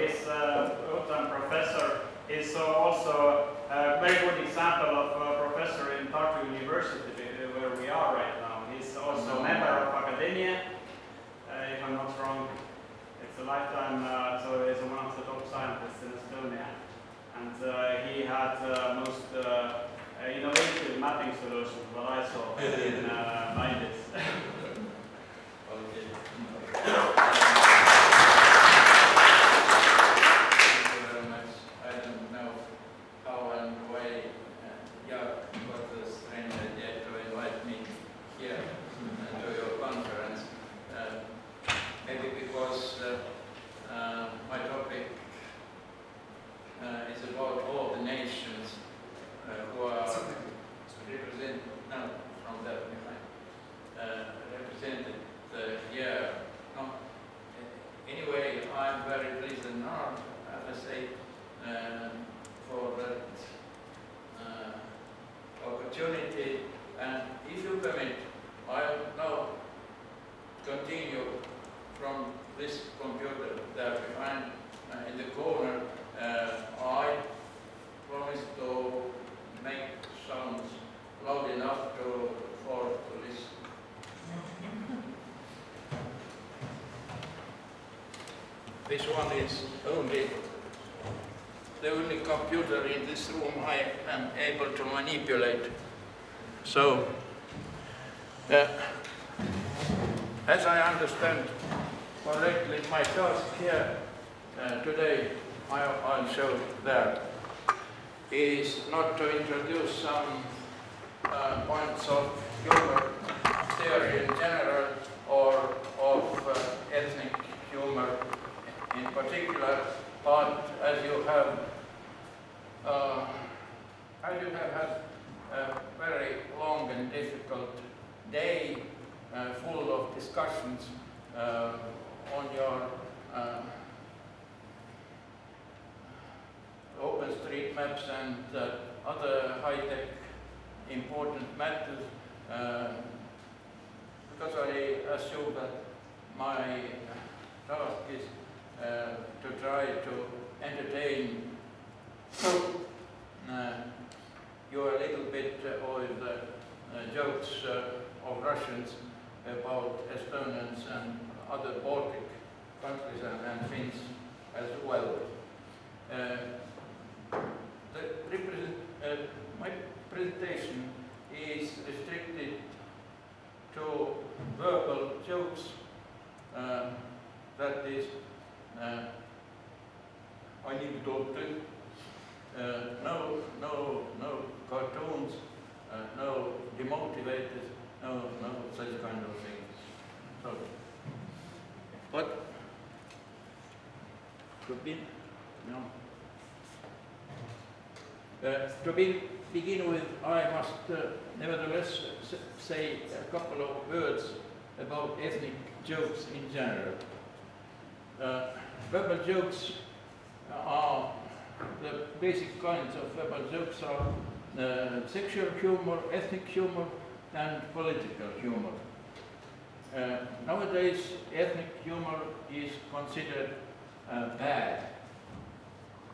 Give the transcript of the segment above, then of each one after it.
is SotM professor, is also a very good example of a professor in Tartu University, where we are right now. He's also a member of academia, if I'm not wrong. It's a lifetime, so he's one of the top scientists in Estonia. And he had most innovative mapping solutions that I saw in 90s. Okay. And if you permit, I'll now continue from this computer there behind in the corner. I promise to make sounds loud enough for to listen. This one is the only computer in this room I am able to manipulate. So, as I understand correctly, my task here today, I'll show there, is not to introduce some points of humor theory in general or of ethnic humor in particular, but as you have had a very long and difficult day full of discussions on your OpenStreetMaps and other high-tech important matters, because I assume that my task is to try to entertain you a little bit with jokes of Russians about Estonians and other Baltic countries and Finns as well. My presentation is restricted to verbal jokes, that is, I need to talk to no cartoons, no demotivators, no such kind of things. So, but to begin with, I must nevertheless say a couple of words about ethnic jokes in general. Verbal jokes are the basic kinds of verbal jokes are sexual humor, ethnic humor, and political humor. Nowadays, ethnic humor is considered bad.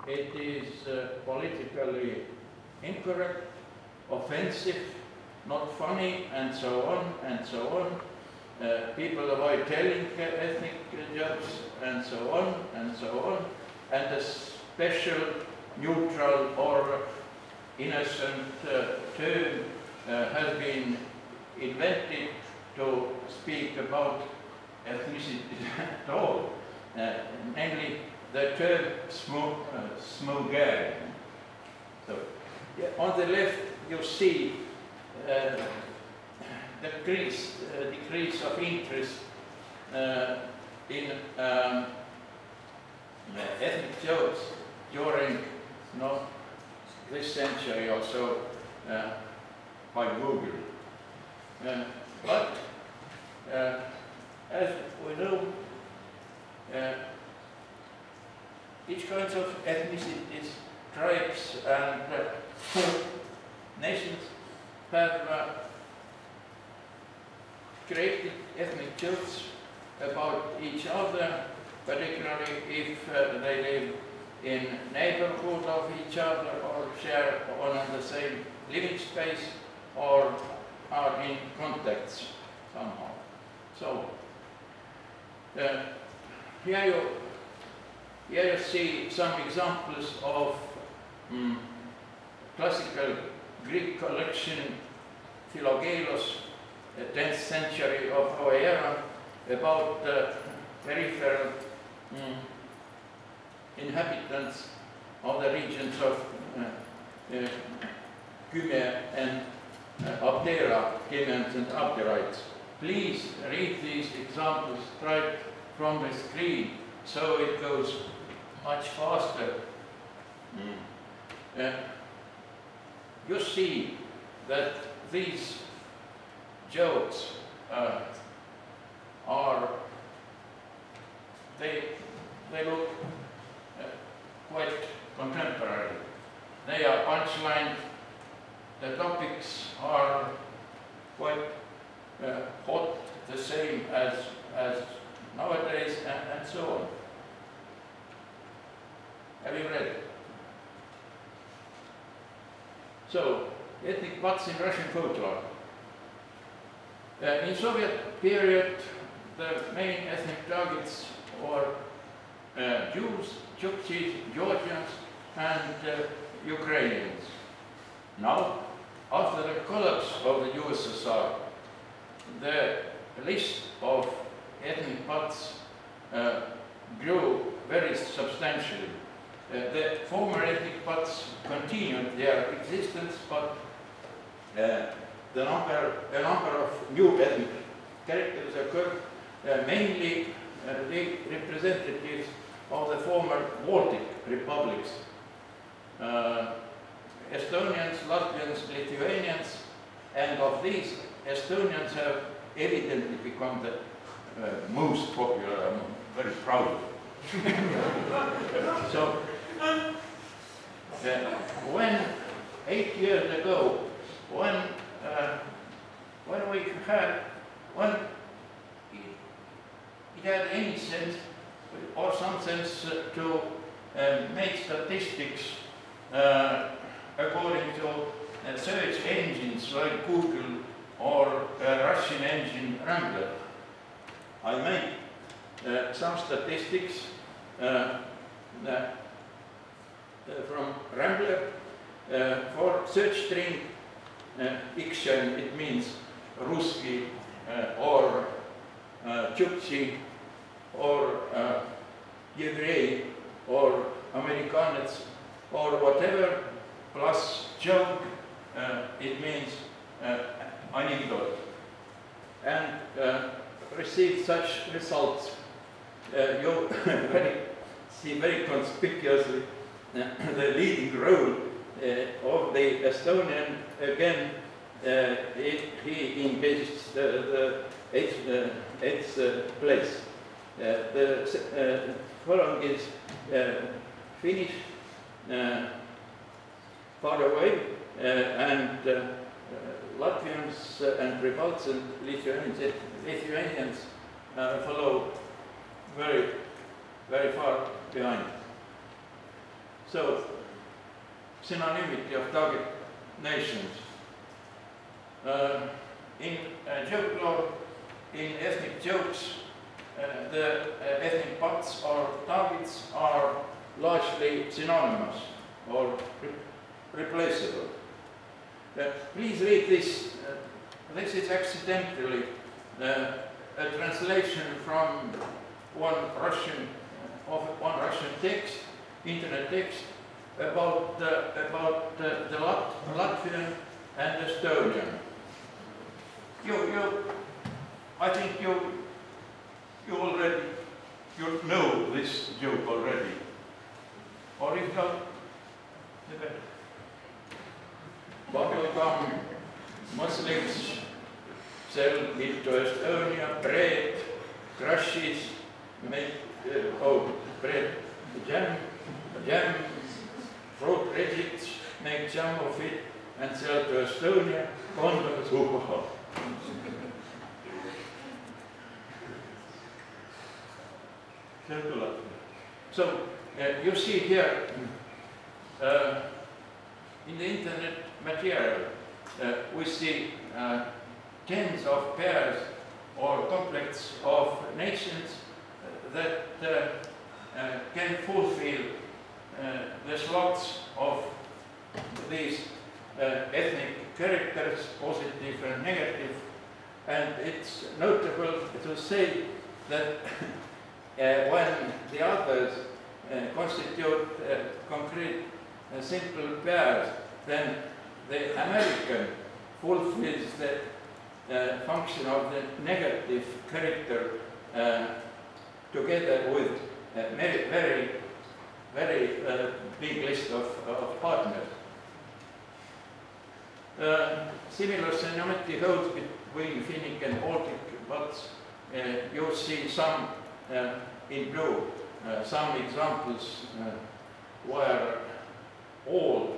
It is politically incorrect, offensive, not funny, and so on, and so on. People avoid telling ethnic jokes, and so on, and so on. And a special, neutral, or innocent term has been invented to speak about ethnicity at all, namely the term smuggled. So, on the left you see the decrease of interest in ethnic jokes during this century or so by Google. But as we know, each kind of ethnicities, tribes and nations have created ethnic jokes about each other particularly if they live in neighborhood of each other or share on the same living space or are in contacts somehow. So here you see some examples of classical Greek collection, Philogelos, 10th century of our era, about peripheral inhabitants of the regions of Kyme and Abdera, Kymians and Abderites. Please read these examples right from the screen so it goes much faster. You see that these jokes they look quite contemporary. They are punchlined, the topics are quite hot, the same as nowadays, and so on. Have you read? So, ethnic plots in Russian folklore. In Soviet period, the main ethnic targets were Jews, Chukchis, Georgians, and Ukrainians. Now, after the collapse of the USSR, the list of ethnic plots grew very substantially. The former ethnic plots continued their existence, but a number of new ethnic characters occurred, mainly the representatives of the former Baltic republics, Estonians, Latvians, Lithuanians, and of these, Estonians have evidently become the most popular. I'm very proud. So, when 8 years ago, when it had any sense or some sense to make statistics according to search engines like Google or Russian engine Rambler. I made some statistics from Rambler for search string Ikshan, it means Ruski or Chukchi or Yevrei or Amerikanets or whatever, plus joke, it means anecdote. And received such results. You see very conspicuously the leading role of the Estonian, again, he engaged the eighth place. The following is Finnish, far away, and Latvians and Pribalts and Lithuanians follow very, very far behind. So, synonymity of target nations. In joke lore, in ethnic jokes, the ethnic plots or targets are largely synonymous or replaceable. Please read this. This is accidentally a translation from one Russian text, internet text, about the Latvian and Estonian. I think you already know this joke already, or if not, the better. Bubblegum, Muslims sell it to Estonia, bread, crushes, make bread, jam, fruit rejects, make jam of it, and sell to Estonia, condoms, So you see here in the internet material, we see tens of pairs or complexes of nations that can fulfill the slots of these ethnic characters, positive and negative. And it's notable to say that when the others constitute concrete simple pairs, then the American fulfills the function of the negative character together with a very big list of partners. Similar seniority holds between Finnic and Baltic, but you see some in blue, some examples where all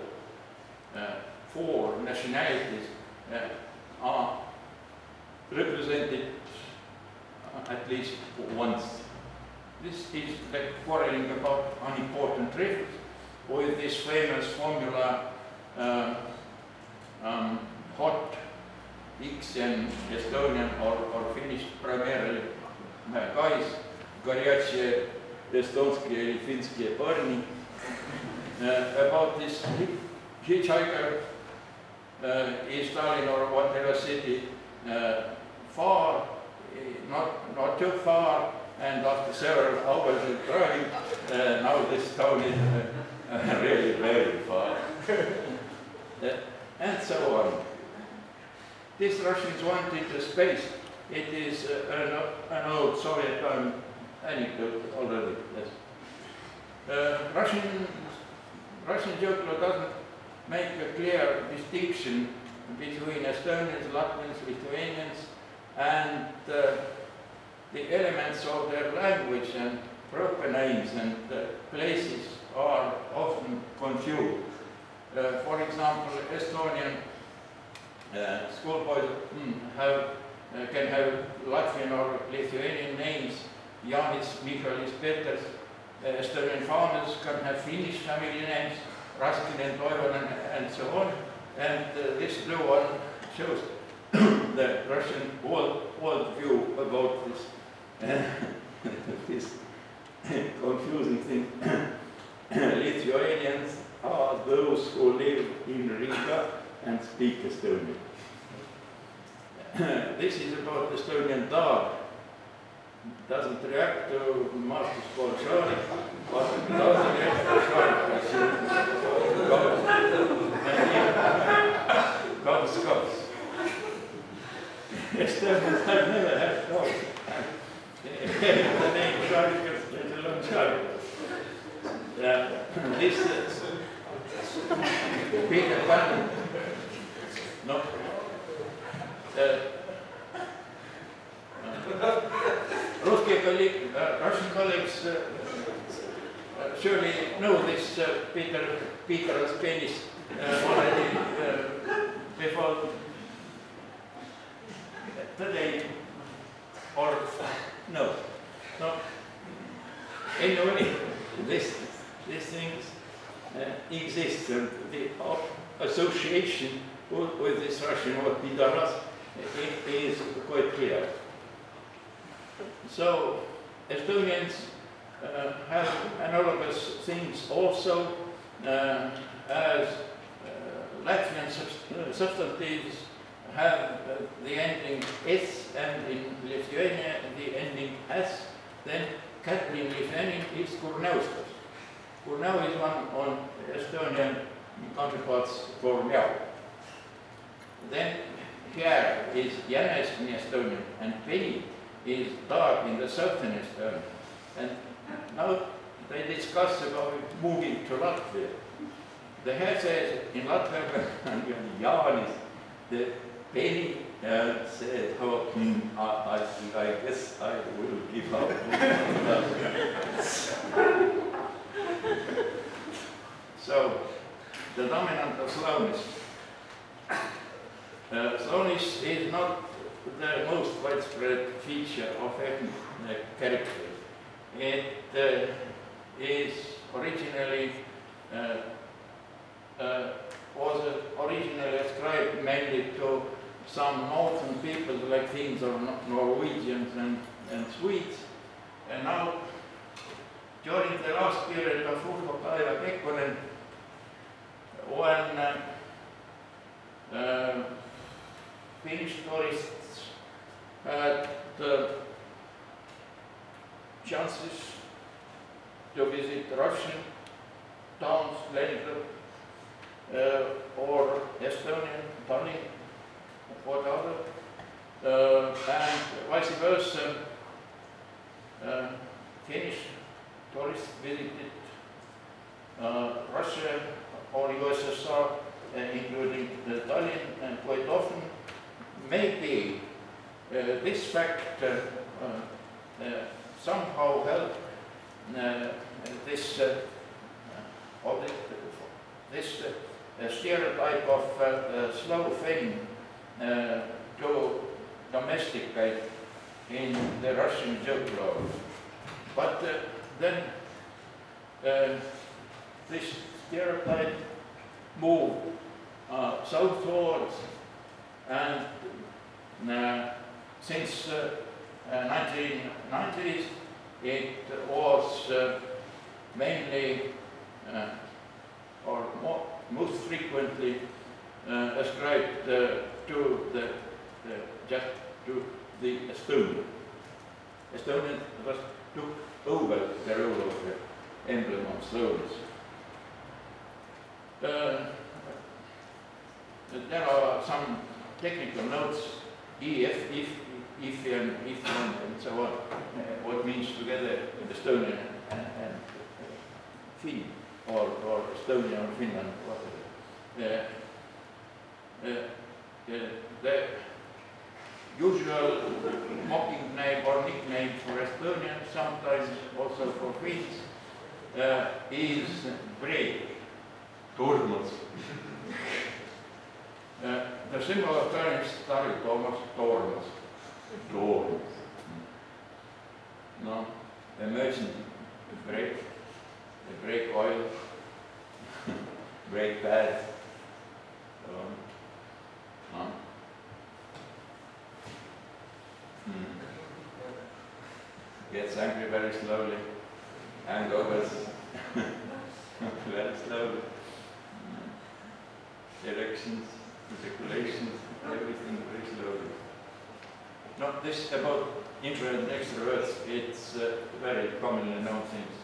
four nationalities are represented at least once. This is the quarreling about unimportant rivers with this famous formula hot X-en Estonian or Finnish primarily guys, горячие эстонские или финские парни. About this hitchhiker in Stalin or whatever city, far, not too far, and after several hours of driving, now this town is really very far. And so on. These Russians went into space. It is an old Soviet time anecdote already. Yes. Russian geography doesn't make a clear distinction between Estonians, Latvians, Lithuanians, and the elements of their language and proper names and places are often confused. For example, Estonian schoolboys can have Latvian or Lithuanian names, Janis, Michalis, Peters. Estonian farmers can have Finnish family names, Raskinen, Toivonen, and so on. And this blue one shows the Russian world view about this, this confusing thing. Lithuanians are those who live in Riga and speak Estonian. This is about the Estonian dog. Doesn't react to master's called Shari, but doesn't react to Shari. Comes. Estonians have never had dogs. The name Shari is a long Shari. This Peter Pan. No. Russian colleagues surely know this Peter's penis already before today, or no. Anyway, these things exist, and the association with this Russian word pidaras is quite clear. So Estonians have analogous things also, as Latvian substantives have the ending s, and in Lithuania the ending s. Then cat in Lithuanian is kurnauskas. Kurnau is one on Estonian counterparts for meow. Then here is jänes in Estonian, and penny is dog in the southern Estonian. And now they discuss about moving to Latvia. The head says in Latvia, Jaanis, the penny said, oh, I guess I will give up. So, the dominant of Slownish. Slownish is not the most widespread feature of ethnic character. It is originally was originally ascribed mainly to some northern peoples like Finns or Norwegians and Swedes. And now, during the last period of Arvo Krikmann, when Finnish tourists had the chances to visit Russian towns, Leningrad, or Estonian, Tallinn, whatever, and vice versa. Finnish tourists visited Russia or USSR, including Tallinn, and quite often. Maybe this fact somehow helped this stereotype of slow fame to domesticate in the Russian folklore. But then this stereotype moved southwards, and since 1990s it was mainly or most frequently ascribed to just to the Estonian. Estonian was took over the role of the emblem of Slovenes. There are some technical notes, if, and so on, what means together Estonian and Finn, or Estonia or Finland, whatever. The usual mocking name or nickname for Estonians, sometimes also for Finns, is break. Tormos. The symbol of turning started almost Tormos. Tormos. No, emergency brake, the brake oil, brake pad. No. Gets angry very slowly, hangovers very slowly, erections, ejaculations, everything very slowly. Not this about introvert and extroverts, it's very commonly known things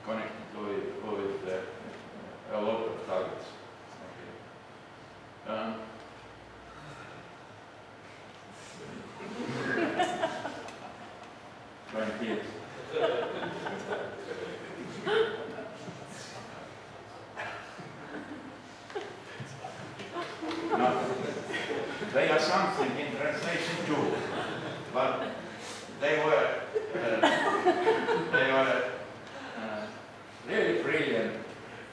connected with a lot of targets. Okay. Kids. Now, they are something in translation too, but they were really brilliant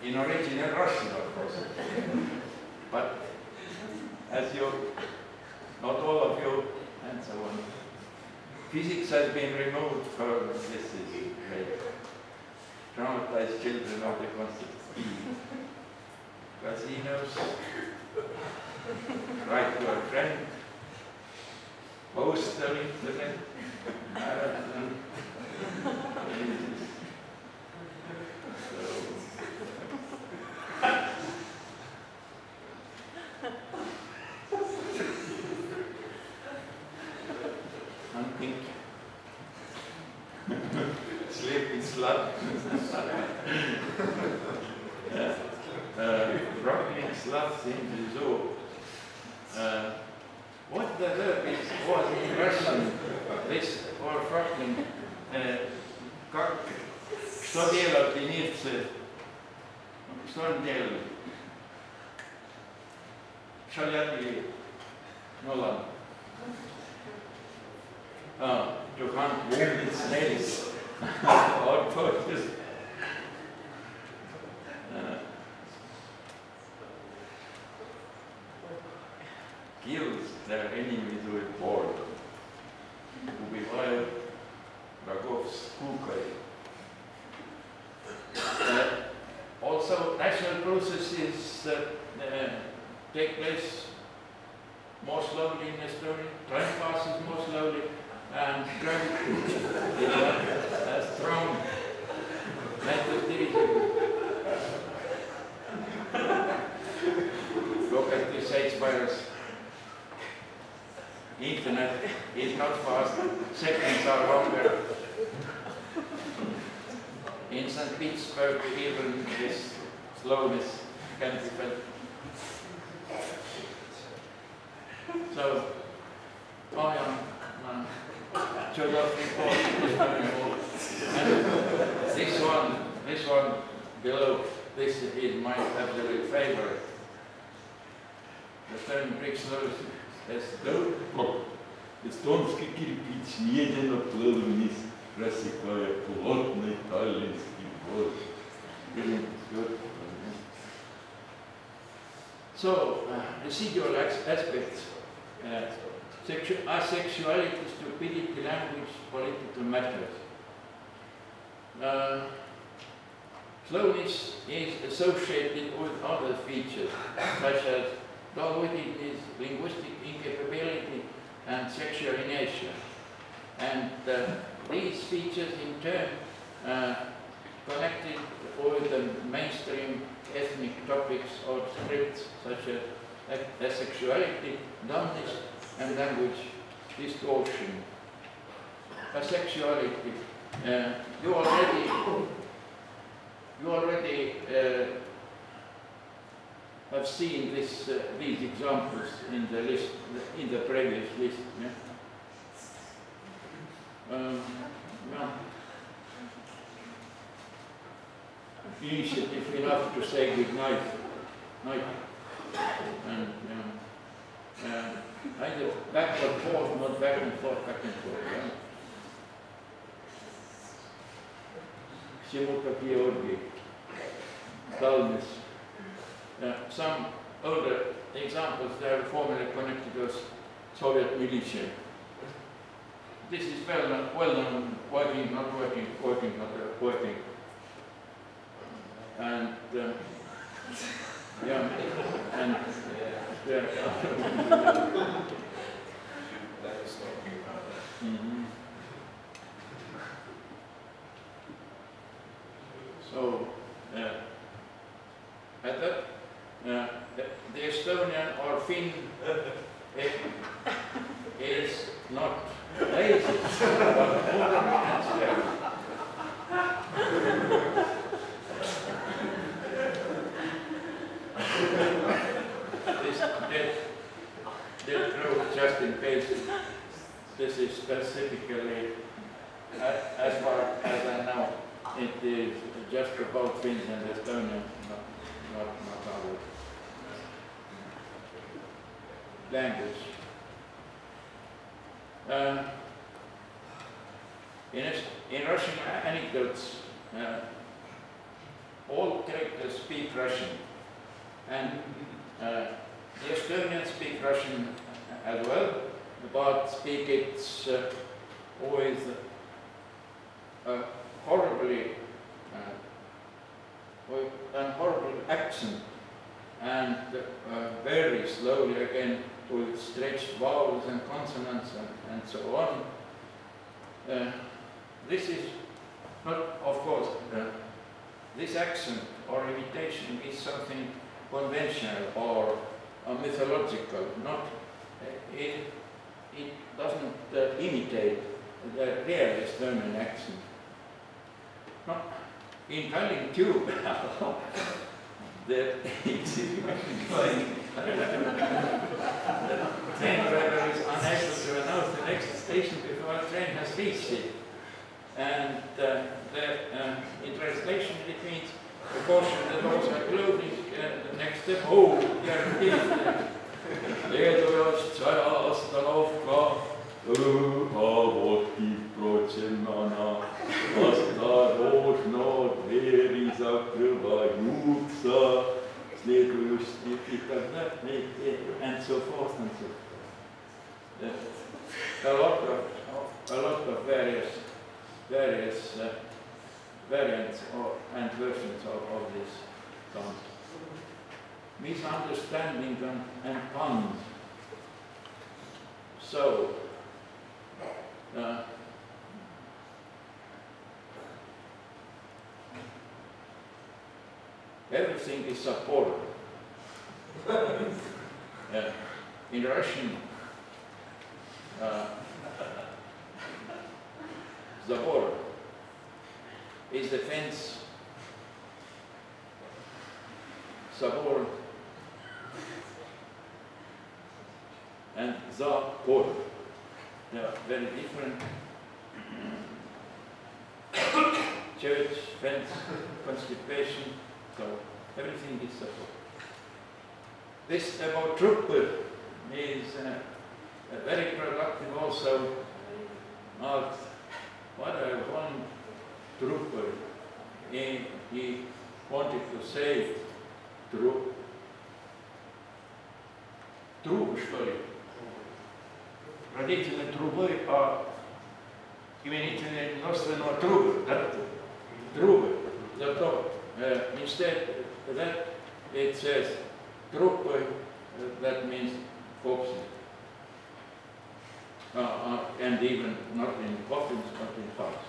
in original Russian, of course. But as you, not all of you, and so on. Physics has been removed from this is traumatized children of the concept. Casinos, write to a friend, post the internet, marathon. Hunting, sleeping slut, rocking sluts in the zoo. What the verb was in Russian, this or fucking что делать ленивцы, что он делает? Шалят ну ладно. To hunt wounded snails or tortoise. Kills their enemies with boredom. Убивают врагов скукой. also national processes take place more slowly in Estonia, time passes more slowly, and gravity is not as strong. Look at the sage virus. Internet is not fast, seconds are longer. In St. Petersburg, even this slowness can be felt. So, I am and this one below, this is my absolute favorite. The stone brick slows as though. Эстонский кирпич медленно плыл вниз, рассекая плотный таллинский двор. So, residual aspects, asexuality, stupidity, language, political matters. Slowness is associated with other features, such as dull-wittedness, linguistic incapability, and sexual inertia. And these features in turn connected with the mainstream ethnic topics or scripts such as asexuality, dumbness, and language distortion. Asexuality. You already have seen these examples in the list, in the previous list. Yeah? Initiative enough to say good night. And either back and forth, not back and forth, back and forth. Yeah? Simuta Georgi, dullness. Some older examples, they are formally connected with Soviet militia. This is well known, working, not working, working, not working. And yeah, and so at that, the Estonian or Finn is not lazy, but modern and slow. This group, just in case, this is specifically, as far as I know, it is just about Finns and Estonians, not our language. In Russian anecdotes, all characters speak Russian, and the Estonians speak Russian as well, but speak it with with a horrible accent, and very slowly again with stretched vowels and consonants and so on. This is not, of course, this accent or imitation is something conventional or mythological. Not it doesn't imitate the real Estonian accent. Not in Tallinn too. The train driver is unable to announce the next station before the train has reached it. And in translation it means the caution the doors are closing, the next step, oh, guaranteed. Leedujast 100 ostanovka, õhavoti pročemana, осторожно, двери закрываются, следующий and so forth and so forth. A lot of various variants and versions of this misunderstanding and puns. So, everything is supported. In Russian, Zabor is the fence, Zabor and Zapor. They are very different. Church, fence, constipation, so everything is support. This about trooper is very productive also. What I want trooper, he wanted to say true что ли? Родительной трубы, а именительное множественного трубы, да? Трубы. Зато instead that it says трубы, that means coffins. And even not in coffins, but in hearts.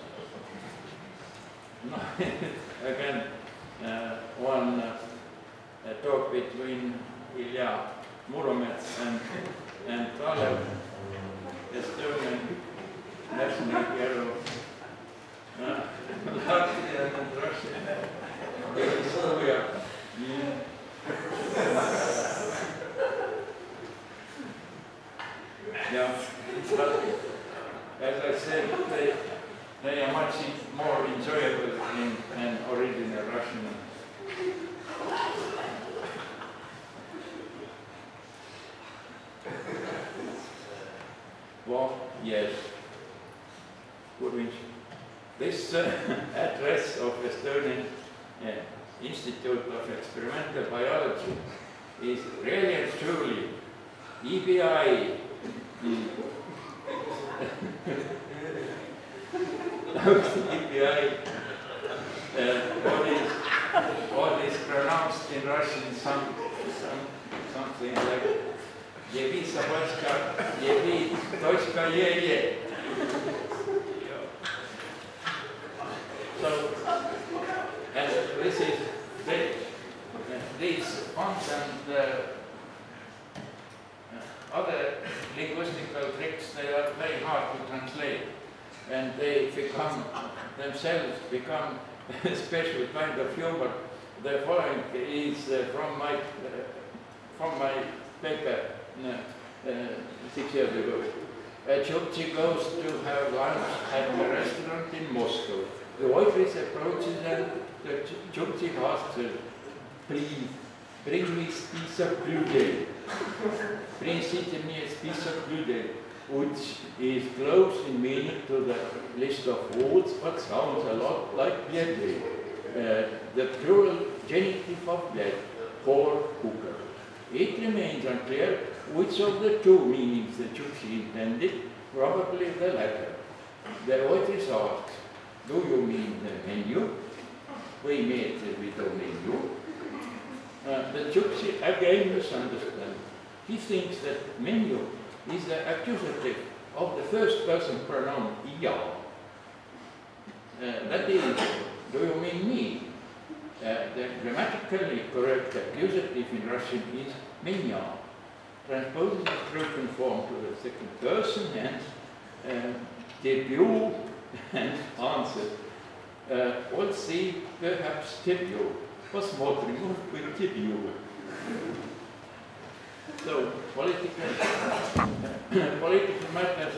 Again, one talk between Ilya Muromets and Kalev, Estonian national hero, Latvian and Russian. Yeah, but as I said, they are much more enjoyable in an original Russian. Well, yes. This address of Estonian Institute of Experimental Biology is really and truly EBI. EBI, what is pronounced in Russian something like Yevi Sabachka, Yevi Tochka Ye. So, and this is these fonts and other linguistical tricks, they are very hard to translate, and they themselves become a special kind of humor. The following is from my paper 6 years ago. A Chukchi goes to have lunch at a restaurant in Moscow. The waitress approaches and the Chukchi asks her, "Please, bring me spisak людей." Принесите мне список людей, which is close in meaning to the list of words, but sounds a lot like bledej, the plural genitive of bled, or cooker. It remains unclear which of the two meanings the Chukchi intended, probably the latter. The waitress asks, "Do you mean the menu?" We made with the menu. The Chukchi again misunderstands. He thinks that menu is the accusative of the first person pronoun "ya." That is, "Do you mean me?" The grammatically correct accusative in Russian is "меня." Transposes the broken form to the second person, hence debut and answer. Let's see, perhaps debut. Посмотрим, может быть, debut. So, political matters,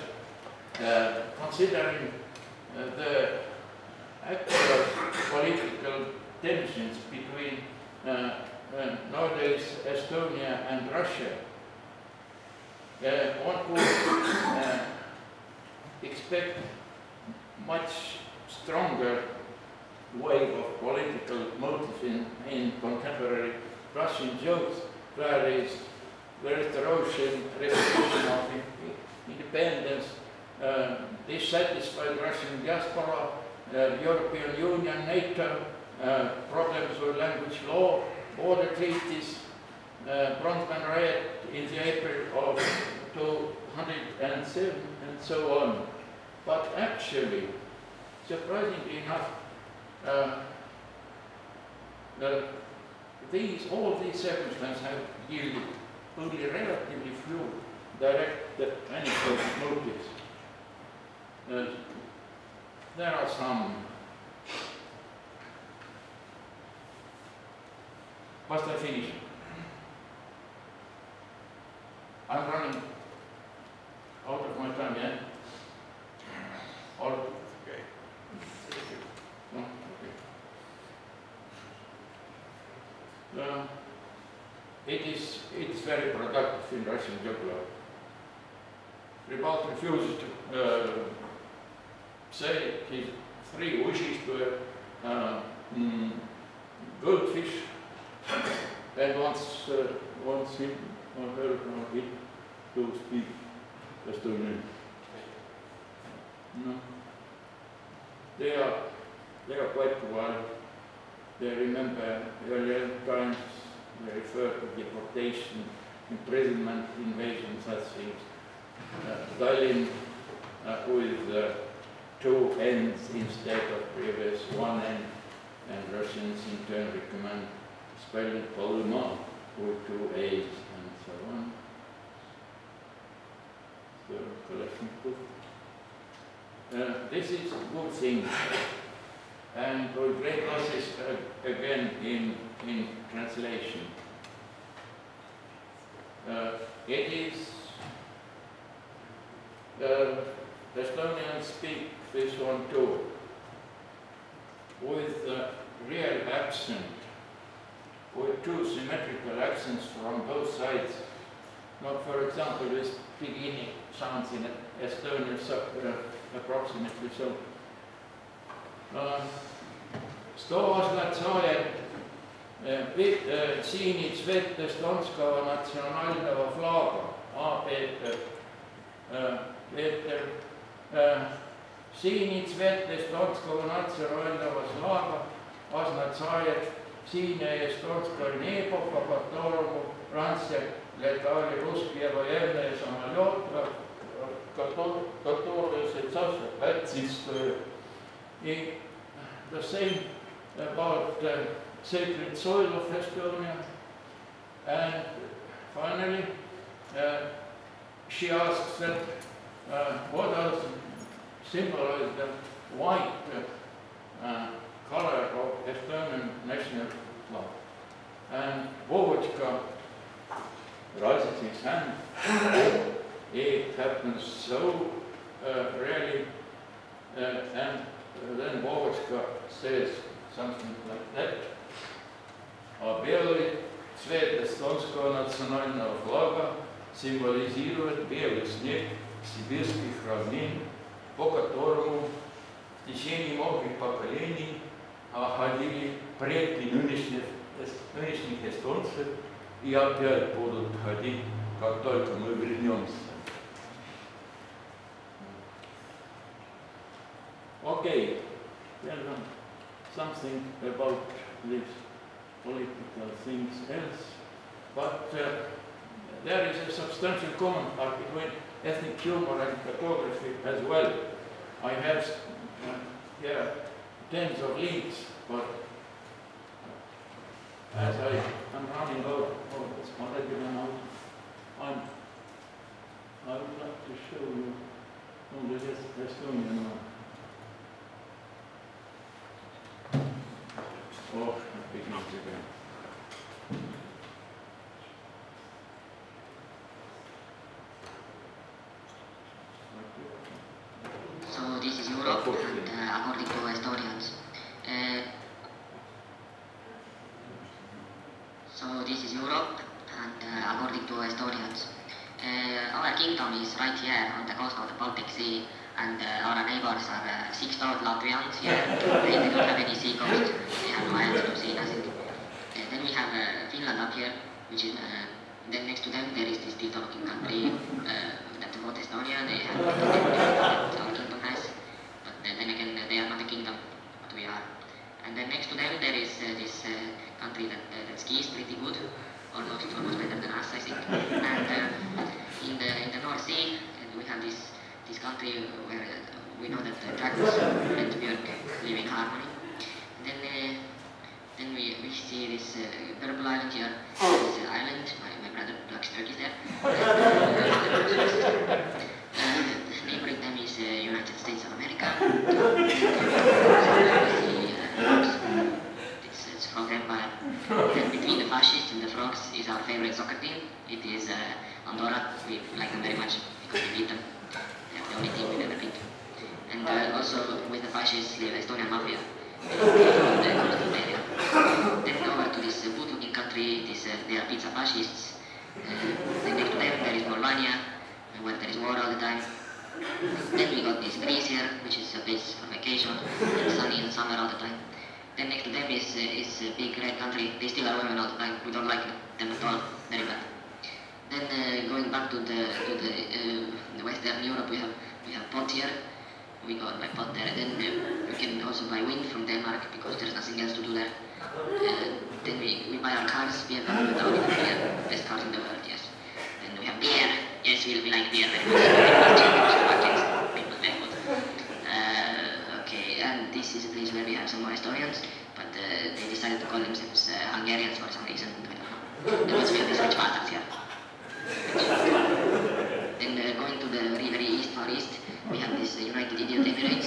considering the actual political tensions between nowadays Estonia and Russia, one could expect much stronger wave of political motives in contemporary Russian jokes. There is the restoration of independence, dissatisfied Russian diaspora, European Union, NATO, problems with language law, border treaties, Bronzeman riot in the April of 207 and so on. But actually, surprisingly enough, all these circumstances have yielded only relatively few direct anecdotal motives. There are some. Must I finish? I'm running out of my time, yeah? Or okay. No? Okay. It's very productive in Russian job law. Ribalt refuses to say his 3 wishes were goldfish and wants him or her or it to speak Estonian. No. They are quite wild. They remember earlier times. They refer to deportation, imprisonment, invasion, such things. Stalin with 2 ends instead of previous 1 end, and Russians in turn recommend spelling Polymon with 2 A's and so on. So, Kalashnikov. This is a good thing, and with great losses again in translation. It is the Estonians speak this one too, with real accent, with 2 symmetrical accents from both sides. Now, for example, this beginning sounds in Estonian approximately so. 100 aastat saadet siinid Svet Estonskого natsionaalного flaaga. Peeter. Siinid Svet Estonskого natsionaalного flaaga. Aastat saadet Siine Estonskого nebo по которому раньше летали русские военные самолеты, которые сейчас отсутствуют. The same about the sacred soil of Estonia. And finally, she asks that what does symbolize the white color of Estonian national flag. And Vovochka raises his hand. It happens so rarely, and then Vovochka says something like that. Белый цвет эстонского национального флага символизирует белый снег сибирских равнин, по которому в течение многих поколений ходили предки нынешних эстонцев и опять будут ходить, как только мы вернемся. Okay, tell them something about these political things else, but there is a substantial common part between ethnic humor and cartography as well. I have here tens of links, but as I am running out of this already run out, I would like to show you only this Estonian one. Oh, begins again. So this is Europe, and according to Estonians. So this is Europe, and according to Estonians. Our kingdom is right here on the coast of the Baltic Sea, and our neighbors are 6,000 Latvians here. They don't have any sea coast. They have no islands to see nothing. Then we have Finland up here, which is then next to them there is this developing country that what Estonia. They have what our kingdom has, but then again they are not a kingdom, but we are. And then next to them there is this country that skis pretty good. almost better than us, I think. And in the North Sea, we have this country where we know that dragons and björk live in harmony. Then we see this purple island here. This island, my brother plucks turkeys there. Neighboring them is United States of America. It's Frog Empire. And between the fascists and the frogs is our favorite soccer team. It is Andorra. We like them very much because we beat them. They are the only team we've ever beat. And also with the fascists live Estonian mafia. Then over to this good-looking country, they are pizza fascists. Then next to them there is Molvania, where there is war all the time. Then we got this Greece here, which is a place for vacation, and sunny in summer all the time. Then next to them is a big red country. They still are women all the time. We don't like them at all. Very bad. Then going back to the Western Europe, we have pot here. We go and buy pot there. Then we can also buy wind from Denmark because there's nothing else to do there. Then we buy our cars. We have best cars in the world. Yes. Then we have beer. Yes, we like beer very much. Okay, and this is a place where we have some more Estonians, but they decided to call themselves Hungarians for some reason. I don't know. Then also we have these rich bastards here. Then going to the very east, far east, we have this United Idiot Emirates.